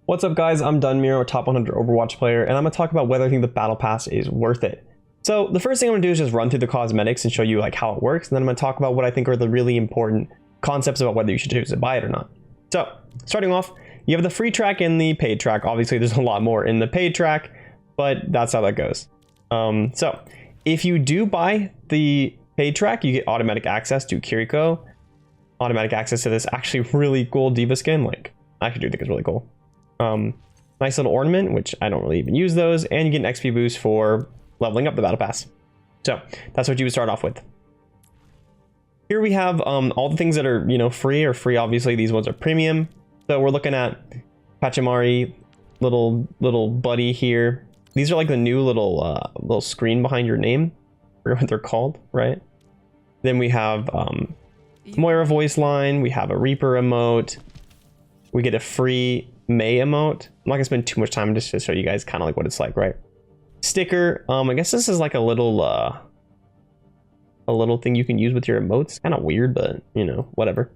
What's up guys, I'm Dunmiro, a top 100 Overwatch player, and I'm going to talk about whether I think the Battle Pass is worth it. So the first thing I'm going to do is just run through the cosmetics and show you like how it works, and then I'm going to talk about what I think are the really important concepts about whether you should choose to buy it or not. So starting off, you have the free track and the paid track. Obviously there's a lot more in the paid track, but that's how that goes. So if you do buy the paid track, you get automatic access to Kiriko, automatic access to this actually really cool D.Va skin. Like, I actually do think it's really cool. Nice little ornament, which I don't really even use those, and you get an XP boost for leveling up the Battle Pass. So that's what you would start off with. Here we have all the things that are, you know, free. Obviously these ones are premium. So we're looking at Pachimari, little buddy here. These are like the new little screen behind your name. I forget what they're called, right? Then we have Moira voice line. We have a Reaper emote. We get a free May emote. I'm not gonna spend too much time just to show you guys kind of like what it's like, right? Sticker. I guess this is like a little thing you can use with your emotes. Kind of weird, but you know, whatever.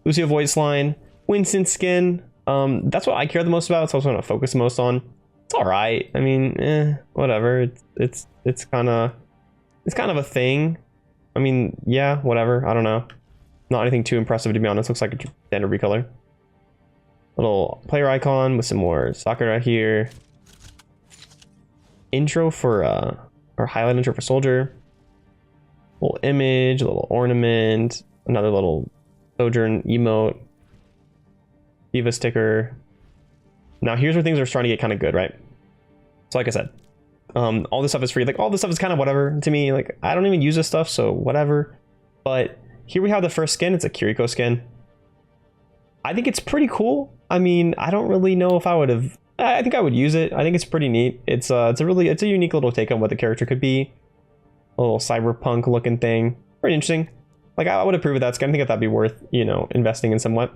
Lucio voice line. Winston skin. That's what I care the most about. It's also what I focus the most on. It's all right. I mean, whatever. It's kind of a thing. I mean, yeah, whatever. I don't know. Not anything too impressive, to be honest. Looks like a standard recolor. Little player icon with some more Sakura here. Intro for or highlight intro for soldier. Little image, a little ornament, another little Sojourn emote, D.Va sticker. Now here's where things are starting to get kind of good, right? So like I said, all this stuff is free. Like all this stuff is kind of whatever to me. Like I don't even use this stuff, so whatever. But here we have the first skin. It's a Kiriko skin. I think it's pretty cool. I mean, I don't really know if I would have. I think I would use it. I think it's pretty neat. It's a unique little take on what the character could be. A little cyberpunk looking thing. Pretty interesting. Like I would approve of that skin. I think that'd be worth, you know, investing in somewhat.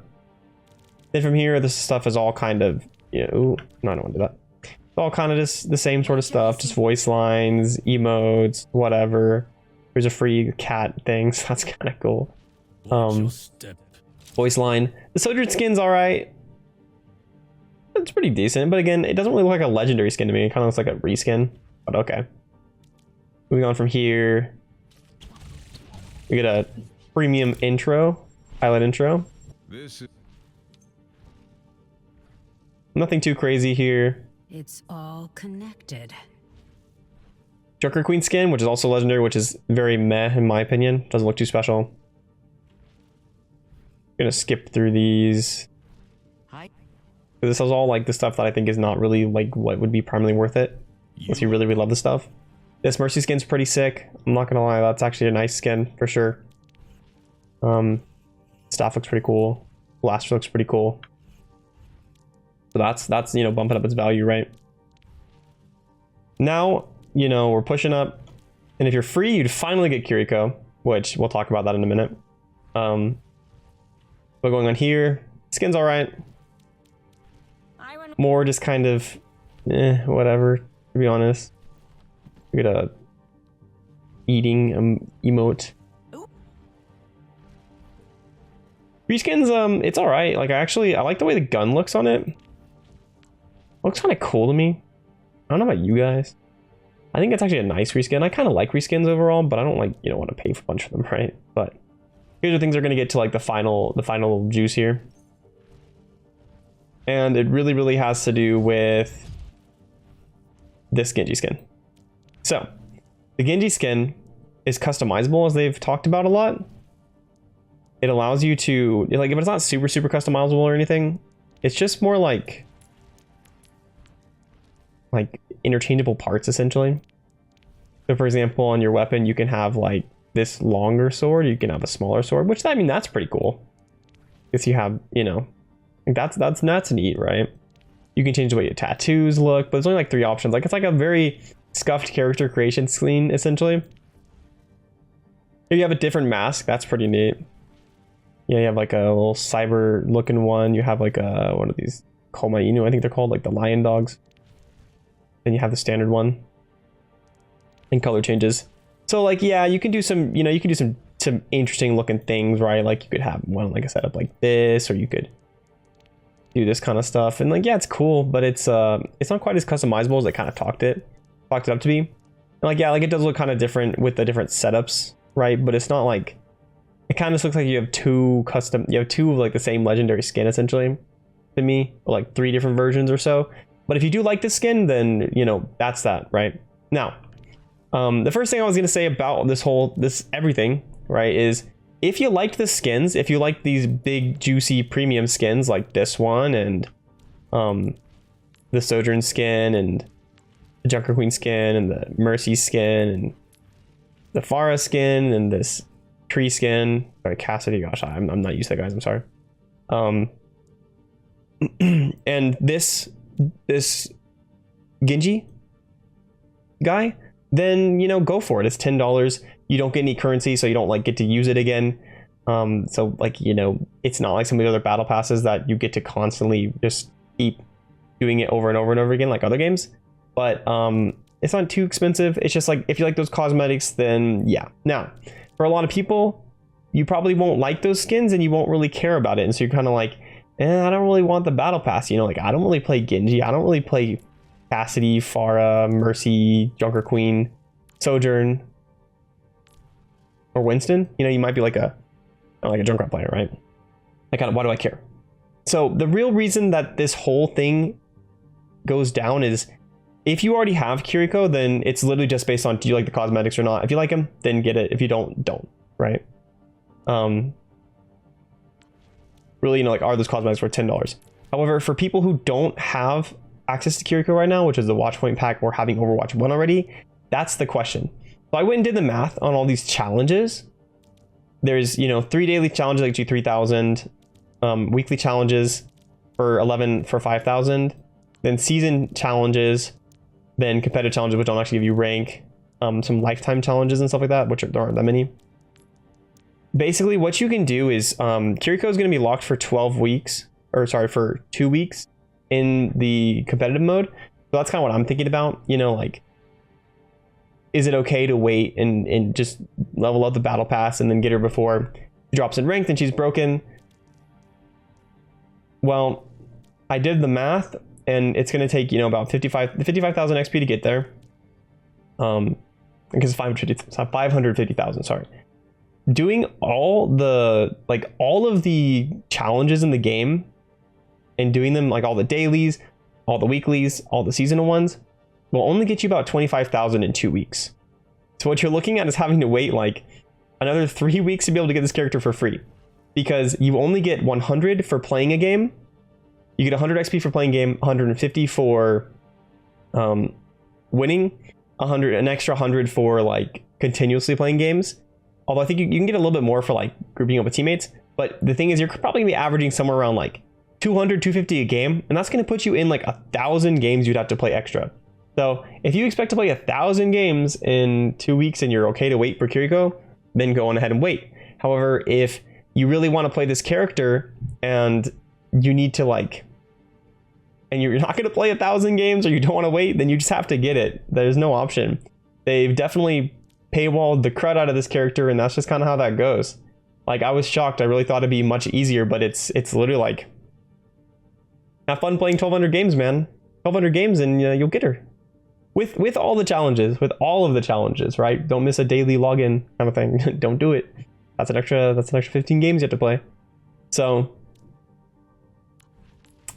Then from here, this stuff is all kind of, you know, ooh, no, I don't want to do that. It's all kind of just the same sort of stuff. Just voice lines, emotes, whatever. There's a free cat thing, so that's kind of cool. Voice line. The Sojourn skin's all right. It's pretty decent, but again, it doesn't really look like a legendary skin to me. It kind of looks like a reskin, but okay. Moving on from here, we get a premium intro, highlight intro. Nothing too crazy here. It's all connected. Joker Queen skin, which is also legendary, which is very meh in my opinion. Doesn't look too special. Gonna skip through these. This is all like the stuff that I think is not really like what would be primarily worth it, unless you really love the stuff. This Mercy skin's pretty sick. I'm not gonna lie, that's actually a nice skin for sure. Staff looks pretty cool. Blaster looks pretty cool. So that's you know, bumping up its value, right? Now, you know, we're pushing up, and if you're free, you'd finally get Kiriko, which we'll talk about that in a minute. But going on here, skin's all right. More just kind of, whatever, to be honest. We get a eating emote. Reskins, it's all right. Like I like the way the gun looks on it. Looks kind of cool to me. I don't know about you guys. I think it's actually a nice reskin. I kind of like reskins overall, but I don't like, you know, want to pay for a bunch of them, right? But here's the things are going to get to like the final juice here. And it really has to do with this Genji skin. So the Genji skin is customizable, as they've talked about a lot. It allows you to, like, if it's not super customizable or anything, it's just more like interchangeable parts essentially. So for example, on your weapon, you can have like this longer sword, you can have a smaller sword, which I mean, that's pretty cool. If you have, you know, that's neat, right? You can change the way your tattoos look, but there's only like 3 options. Like it's like a very scuffed character creation screen essentially. If you have a different mask, that's pretty neat. Yeah, you have like a little cyber looking one. You have like a one of these Koma Inu, I think they're called, like the lion dogs. Then you have the standard one. And color changes. So like, yeah, you can do some, you know, you can do some interesting looking things, right? Like you could have one like a setup like this, or you could do this kind of stuff. And like, yeah, it's cool, but it's not quite as customizable as they kind of talked it up to be. And like, yeah, like it does look kind of different with the different setups, right? But it's not like, it kind of just looks like you have two of like the same legendary skin essentially to me, or like 3 different versions or so. But if you do like this skin, then you know, that's that, right? Now, the first thing I was going to say about this everything, right, is if you liked the skins, if you like these big juicy premium skins like this one and the Sojourn skin and the Junker Queen skin and the Mercy skin and the Pharah skin and this Tree skin, sorry, Cassidy, gosh, I'm not used to that, guys, I'm sorry. And this Genji guy, then you know, go for it. It's $10. You don't get any currency, so you don't like get to use it again. So like, you know, it's not like some of the other battle passes that you get to constantly just keep doing it over and over and over again like other games. But it's not too expensive. It's just like, if you like those cosmetics, then yeah. Now, for a lot of people, you probably won't like those skins and you won't really care about it. And so you're kind of like, I don't really want the battle pass. You know, like I don't really play Genji. I don't really play Cassidy, Pharah, Mercy, Junker Queen, Sojourn, or Winston. You know, you might be like a Junkrat player, right? Like, why do I care? So the real reason that this whole thing goes down is if you already have Kiriko, then it's literally just based on, do you like the cosmetics or not? If you like them, then get it. If you don't, right? Really, you know, like, are those cosmetics worth $10? However, for people who don't have access to Kiriko right now, which is the watch point pack or having Overwatch 1 already, that's the question. So I went and did the math on all these challenges. There's, you know, 3 daily challenges that get you 3,000, weekly challenges for 5,000, then season challenges, then competitive challenges, which don't actually give you rank, some lifetime challenges and stuff like that, which there aren't that many. Basically, what you can do is Kiriko is going to be locked for 12 weeks, or sorry, for 2 weeks in the competitive mode. So that's kind of what I'm thinking about. You know, like, is it okay to wait and just level up the battle pass and then get her before she drops in rank and she's broken? Well, I did the math, and it's going to take, you know, about 55,000 XP to get there. Because 550,000, sorry. Doing all of the challenges in the game and doing them, like all the dailies, all the weeklies, all the seasonal ones, will only get you about 25,000 in 2 weeks. So what you're looking at is having to wait like another 3 weeks to be able to get this character for free, because you only get 100 for playing a game. You get 100 XP for playing game, 150 for winning, an extra 100 for like continuously playing games. Although I think you can get a little bit more for like grouping up with teammates. But the thing is, you're probably gonna be averaging somewhere around like 200, 250 a game, and that's gonna put you in like 1,000 games you'd have to play extra. So if you expect to play 1,000 games in 2 weeks and you're okay to wait for Kiriko, then go on ahead and wait. However, if you really want to play this character and you need to like, and you're not going to play 1,000 games, or you don't want to wait, then you just have to get it. There's no option. They've definitely paywalled the crud out of this character, and that's just kind of how that goes. Like, I was shocked. I really thought it'd be much easier, but it's literally like, have fun playing 1,200 games, man. 1,200 games and you'll get her. With all the challenges, right? Don't miss a daily login kind of thing. Don't do it. That's an extra 15 games you have to play. So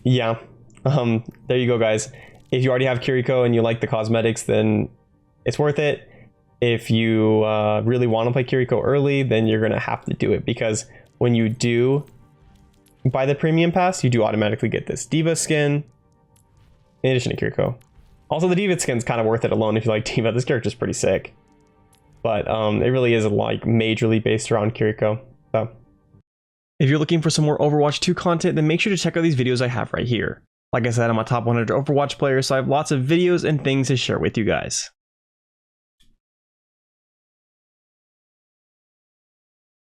yeah, there you go, guys. If you already have Kiriko and you like the cosmetics, then it's worth it. If you really want to play Kiriko early, then you're gonna have to do it, because when you do buy the premium pass, you do automatically get this D.Va skin in addition to Kiriko. Also, the D.Va skin's kind of worth it alone if you like D.Va. This character's pretty sick. But it really is like majorly based around Kiriko. So if you're looking for some more Overwatch 2 content, then make sure to check out these videos I have right here. Like I said, I'm a top 100 Overwatch player, so I have lots of videos and things to share with you guys.